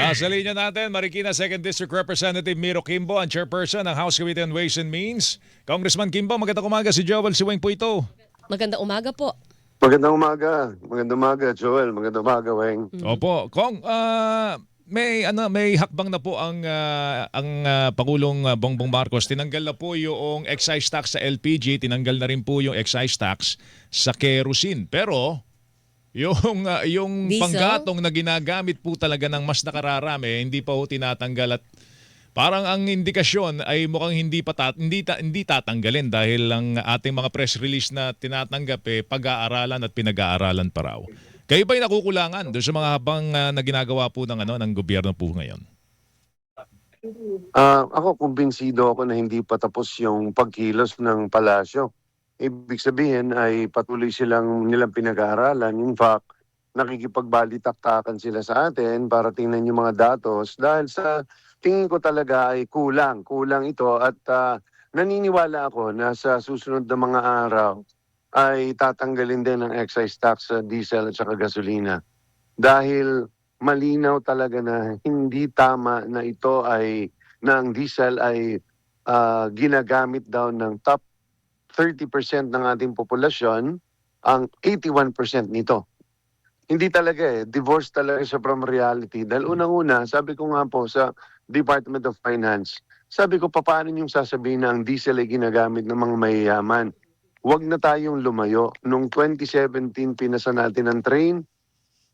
Nasa linya natin, Marikina 2nd District Representative Miro Kimbo, ang chairperson ng House Committee on Ways and Means. Congressman Kimbo, magandang umaga, si Joel Siweng po ito. Magandang umaga po. Magandang umaga. Magandang umaga, Joel. Magandang umaga, Weng. Opo, Kong, may hakbang na po ang Pangulong Bongbong Marcos. Tinanggal na po yung excise tax sa LPG, tinanggal na rin po yung excise tax sa kerosene. Pero yung Diesel? panggatong na ginagamit po talaga ng mas nakararami, hindi pa po tinatanggal at parang ang indikasyon ay mukhang hindi tatanggalin dahil ang ating mga press release na tinatanggap pag-aaralan at pinag-aaralan pa raw. Kayo ba'y nakukulangan doon sa mga habang na ginagawa po ng gobyerno po ngayon? Ako, kumbinsido ako na hindi pa tapos yung pagkilos ng palasyo. Ibig sabihin ay patuloy nilang pinag-aaralan. In fact, nakikipagbalitaktakan sila sa atin para tingnan yung mga datos dahil sa tingin ko talaga ay kulang ito at naniniwala ako na sa susunod na mga araw ay tatanggalin din ang excise tax sa diesel at saka gasolina. Dahil malinaw talaga na hindi tama na ito ay na ang diesel ay ginagamit daw ng top 30% ng ating populasyon, ang 81% nito. Hindi talaga divorce talaga siya from reality. Dahil unang-una, sabi ko nga po sa Department of Finance, sabi ko paano niyong sasabihin na ang diesel ay ginagamit ng mga mayayaman? Huwag na tayong lumayo. Noong 2017, pinasa natin ang train,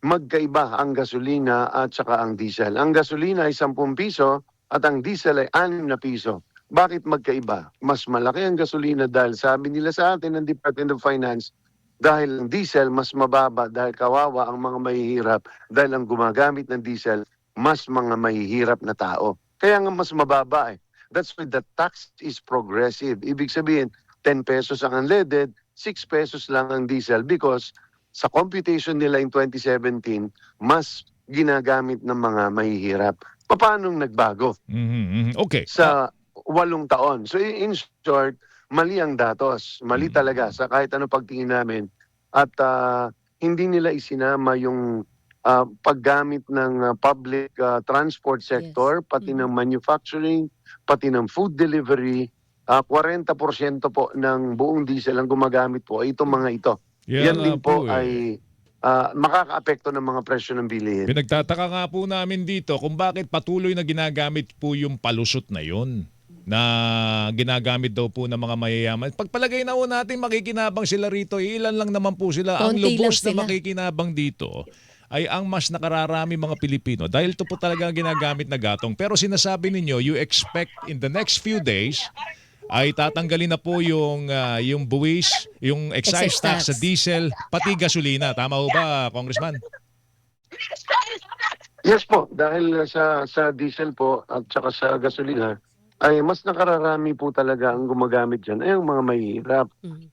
magkaiba ang gasolina at saka ang diesel. Ang gasolina ay 10 piso at ang diesel ay 6 na piso. Bakit magkaiba? Mas malaki ang gasolina dahil sabi nila sa atin ng Department of Finance, dahil ang diesel mas mababa dahil kawawa ang mga mahihirap dahil ang gumagamit ng diesel mas mga mahihirap na tao. Kaya nga mas mababa That's why the tax is progressive. Ibig sabihin, 10 pesos ang unleaded, 6 pesos lang ang diesel because sa computation nila in 2017, mas ginagamit ng mga mahihirap. Paano nagbago? Okay. Sa 8 taon. So in short, mali ang datos. Mali talaga sa kahit ano pagtingin namin. At hindi nila isinama yung paggamit ng public transport sector, pati ng manufacturing, pati ng food delivery. 40% po ng buong diesel ang gumagamit po ay itong mga ito. Yan din po ay makakaapekto ng mga presyo ng bilihin. Pinagtataka nga po namin dito kung bakit patuloy na ginagamit po yung palusot na yun na ginagamit daw po ng mga mayayaman. Pagpalagay na po natin makikinabang sila rito, ilan lang naman po sila. Ang Konti lubos lang na makikinabang dito ay ang mas nakararami mga Pilipino dahil ito po talaga ang ginagamit na gatong. Pero sinasabi ninyo, you expect in the next few days ay tatanggalin na po yung buwis, yung excise tax sa diesel, pati gasolina. Tama ho ba, Congressman? Yes po, dahil sa diesel po at saka sa gasolina, ay mas nakararami po talaga ang gumagamit dyan ay ang mga mahihirap.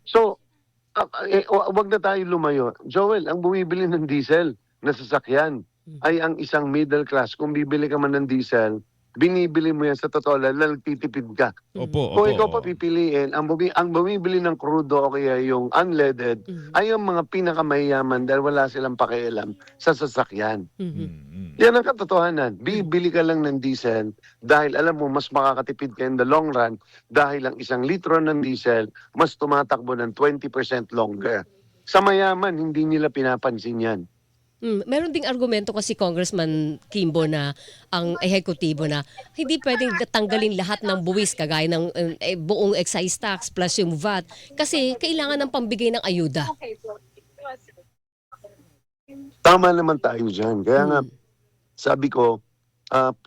So, wag na tayo lumayo. Joel, ang bumibili ng diesel na sasakyan ay ang isang middle class. Kung bibili ka man ng diesel, binibili mo yan sa totoo lang, nagtitipid ka. Opo. Kung ikaw pa pipiliin, ang bumibili ng crudo o kaya yung unleaded, ay ang mga pinakamayayaman dahil wala silang pakialam sa sasakyan. Yan ang katotohanan. Bibili ka lang ng diesel dahil alam mo mas makakatipid ka in the long run dahil ang 1 litro ng diesel mas tumatakbo ng 20% longer. Sa mayaman, hindi nila pinapansin yan. Meron ding argumento kasi Congressman Kimbo na ang ehekutibo na hindi pwedeng tanggalin lahat ng buwis kagaya ng buong excise tax plus yung VAT kasi kailangan ng pambigay ng ayuda. Tama naman tayo dyan. Kaya nga, sabi ko,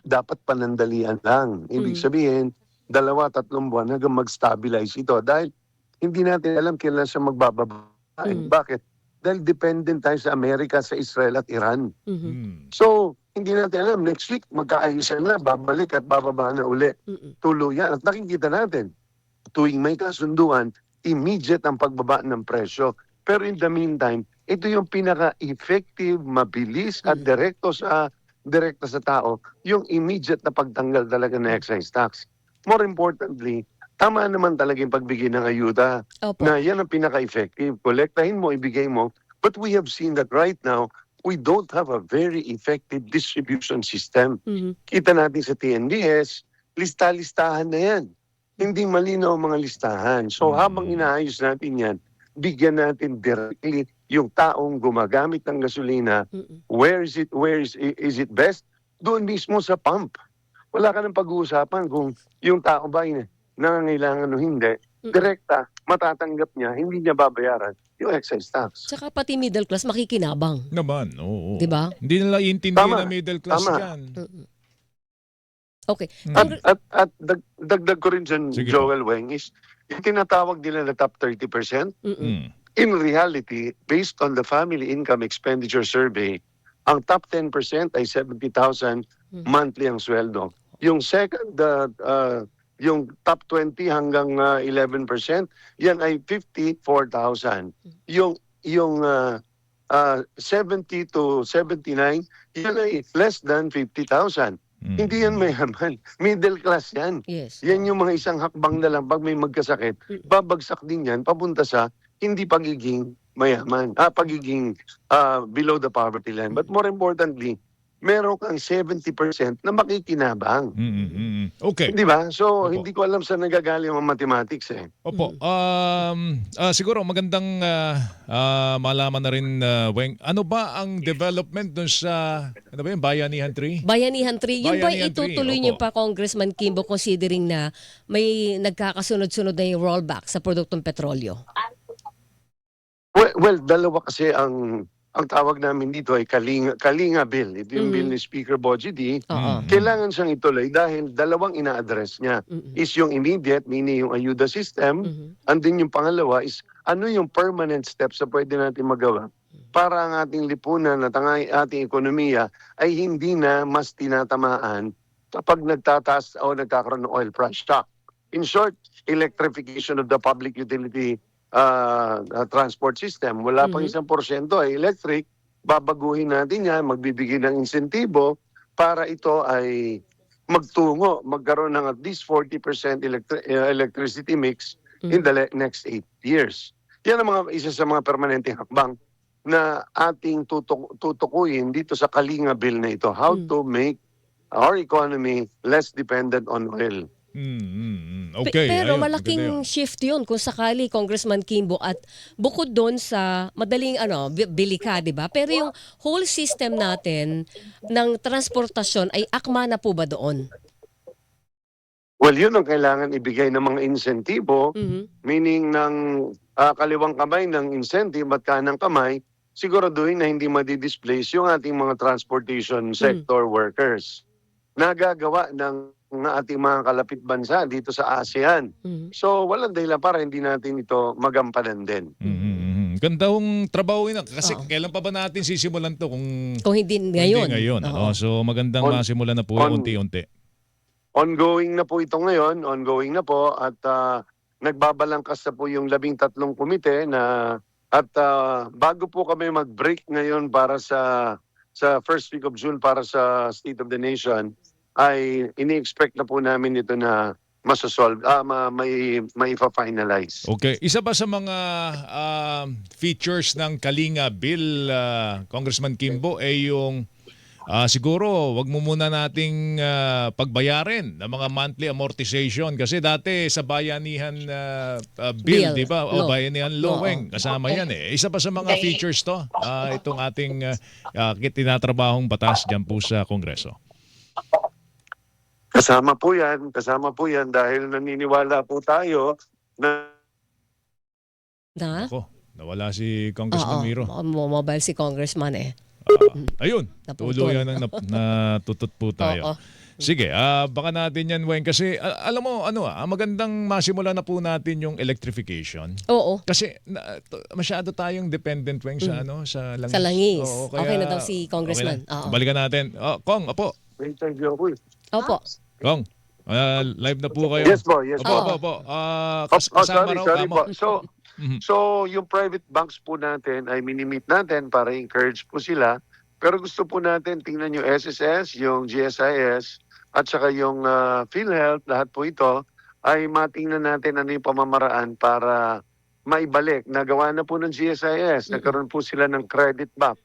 dapat panandalian lang. Ibig sabihin, 2-3 buwan hanggang mag-stabilize ito. Dahil hindi natin alam kailan siya magbababa. Bakit? Dahil dependent tayo sa Amerika, sa Israel at Iran. So, hindi natin alam. Next week, magkaayusan na, babalik at bababa na uli. Tuluyan. At nakikita natin, tuwing may kasunduan, immediate ang pagbaba ng presyo. Pero in the meantime, ito yung pinaka-effective, mabilis at direkta sa tao, yung immediate na pagtanggal talaga ng excise tax. More importantly, tama naman talaga yung pagbigay ng ayuda. Opo. Na yan ang pinaka-effective. Kolektahin mo, ibigay mo. But we have seen that right now, we don't have a very effective distribution system. Mhm. Kita natin sa TNDS, lista-listahan na yan. Hindi malinaw ang mga listahan. So habang inaayos natin yan, bigyan natin directly yung taong gumagamit ng gasolina. Mm-mm. Where is it best? Doon mismo sa pump. Wala ka ng pag-uusapan kung yung tao ba ay nangangailangan o hindi. Direkta, matatanggap niya, hindi niya babayaran yung excise tax. Tsaka pati middle class makikinabang. Naman, oo. Di ba? Hindi nila iintindihan Tama. na middle class Tama. dyan. Okay. Mm. At dagdag ko rin dyan, Sige Joel Weng, is yung tinatawag nila na top 30%, Mm. in reality, based on the Family Income Expenditure Survey, ang top 10% ay 70,000 monthly ang sweldo. Yung second, yung top 20 hanggang 11%, yan ay 54,000. Yung 70 to 79, yan ay less than 50,000. Mm. Hindi yan mayaman. Middle class yan. Yes. Yan yung mga isang hakbang na lang pag may magkasakit, babagsak din yan papunta sa hindi pagiging mayaman, pagiging below the poverty line. But more importantly, meron kang 70% na makikinabang. Okay. Di ba? So, Opo. hindi ko alam saan nagagaling ang mathematics eh. Opo. Siguro magandang malaman na rin, Weng. Ano ba ang development dun sa ano ba yun, Bayanihan 3? Bayanihan 3, yun ba Bayanihan 3, itutuloy opo. niyo pa, Congressman Kimbo, considering na may nagkakasunod-sunod na yung rollback sa produktong petrolyo? Well, dalawa kasi ang tawag namin dito ay Kalinga Bill. Ito yung bill ni Speaker Boji D. Oo. Kailangan siyang ituloy dahil dalawang ina-address niya. Is yung immediate, meaning yung ayuda system, and then yung pangalawa is ano yung permanent steps na pwede natin magawa para ang ating lipunan at ang ating ekonomiya ay hindi na mas tinatamaan kapag nagtataas o nagkakaroon ng oil price shock. In short, electrification of the public utility transport system. Wala pang 1% ay electric, babaguhin natin yan, magbibigay ng insentibo para ito ay magkaroon ng at least 40% electricity mix in the next 8 years. Yan ang isa sa mga permanenteng hakbang na ating tutukuyin dito sa Kalinga Bill na ito. How to make our economy less dependent on oil. Okay. Pero ayun, malaking maganda yun. shift yun kung sakali, Congressman Kimbo, at bukod doon sa madaling bili ka, di ba? Pero yung whole system natin ng transportasyon ay akma na po ba doon? Well, yun ang kailangan ibigay ng mga insentibo, meaning ng kaliwang kamay ng incentive at kanang kamay, siguraduhin na hindi madi-displace yung ating mga transportation sector workers. Nagagawa ng ating mga kalapit bansa dito sa ASEAN. So, walang dahilan para hindi natin ito magampanan din. Ganda hong trabaho yun. Kasi kailan pa ba natin sisimulan to Kung hindi ngayon. Hindi ngayon. Oo. So magandang masimulan na po unti-unti. Ongoing na po ito ngayon, ongoing na po at nagbabalangkas na po yung 13 komite na at bago po kami mag-break ngayon para sa first week of June para sa State of the Nation, ay ini-expect na po namin ito na masosolve, may finalize. Okay. Isa ba sa mga features ng Kalinga Bill, Congressman Kimbo, ay yung siguro wag mo muna nating pagbayarin ng mga monthly amortization kasi dati sa Bayanihan Bill, di ba? O Law. Bayanihan Law, Weng, kasama yan eh. Isa ba sa mga features to? Itong ating tinatrabahong batas dyan po sa Kongreso. Kasama po yan dahil naniniwala po tayo na Na? Ako, nawala si Congressman Miro. Mobile si Congressman eh. Ayun, Naputol. tuluyan ang natutot po tayo. Oo. Sige, baka natin yan, Weng, kasi alam mo, magandang masimula na po natin yung electrification. Oo. Kasi masyado tayong dependent, Weng, sa sa langis. Sa langis. Oo, Okay na daw si Congressman. Okay na. Oo. Balikan natin. Kong, apo. Opo. Kong, live na po kayo. Yes po, yes po. Opo. Kasama raw Sorry kamo. po. So yung private banks po natin ay minimit natin para encourage po sila. Pero gusto po natin tingnan yung SSS, yung GSIS, at saka yung PhilHealth, lahat po ito, ay matingnan natin ano yung pamamaraan para maibalik. Nagawa na po ng GSIS, nagkaroon po sila ng credit back.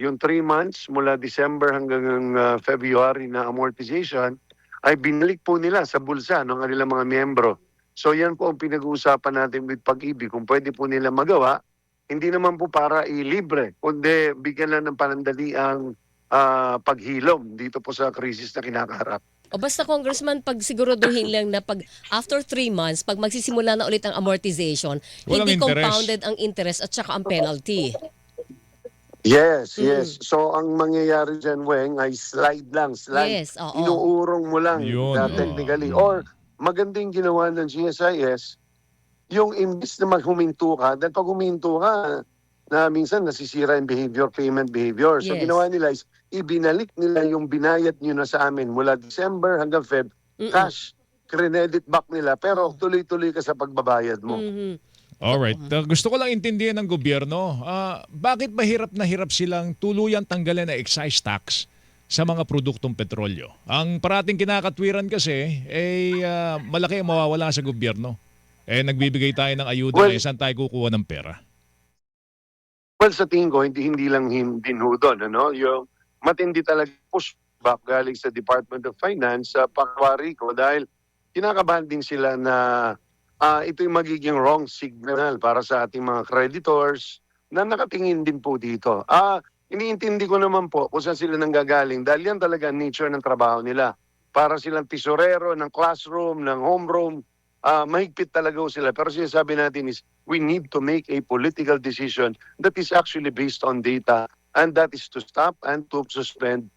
yung 3 months mula December hanggang February na amortization ay binalik po nila sa bulsa ng kanilang mga miyembro. So yan po ang pinag-uusapan natin with Pag-ibig. Kung pwede po nila magawa, hindi naman po para ilibre, kundi bigyan lang ng panandaliang paghilom dito po sa krisis na kinakaharap. O basta Congressman, pag siguraduhin lang na pag after 3 months, pag magsisimula na ulit ang amortization, Walang hindi interest. compounded ang interest at saka ang penalty. Yes, yes. So ang mangyayari dyan, Weng, ay slide lang, slide. Yes, oo. Inuurong mo lang Yun, technically. oo. Or magandang ginawa ng GSIS, yung imbis na maghuminto ka, dahil pag huminto ka, na minsan nasisira yung payment behavior. So Yes. ginawa nila is, ibinalik nila yung binayad nyo na sa amin mula December hanggang Feb, cash, credit back nila, pero tuloy-tuloy ka sa pagbabayad mo. Mhm. Alright. Gusto ko lang intindihan ng gobyerno, bakit mahirap na hirap silang tuluyang tanggalin na excise tax sa mga produktong petrolyo? Ang parating kinakatwiran kasi, malaki ang mawawala sa gobyerno. Nagbibigay tayo ng ayuda, Well, saan tayo kukuha ng pera? Well, sa tingin ko, hindi lang din ho doon, ano? Yung matindi talaga pushback galing sa Department of Finance sa pakwari ko dahil kinakabahan din sila na ito yung magiging wrong signal para sa ating mga creditors na nakatingin din po dito. Iniintindi ko naman po kung saan sila nanggagaling dahil yan talaga ang nature ng trabaho nila. Para silang tesorero ng classroom, ng homeroom, mahigpit talaga ho sila. Pero sinasabi natin is we need to make a political decision that is actually based on data, and that is to stop and to suspend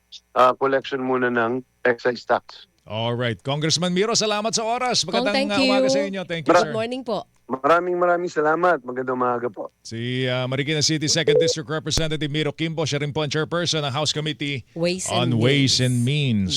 collection muna ng excise tax. Alright. Congressman Miro, salamat sa oras. Kong, Magandang thank you. umaga sa inyo. Thank you, Good sir. morning po. Maraming salamat. Magandang umaga po. Si Marikina City 2nd District Representative Miro Kimbo, siya rin po ang chairperson ng House Committee Ways on and Ways Means. and Means.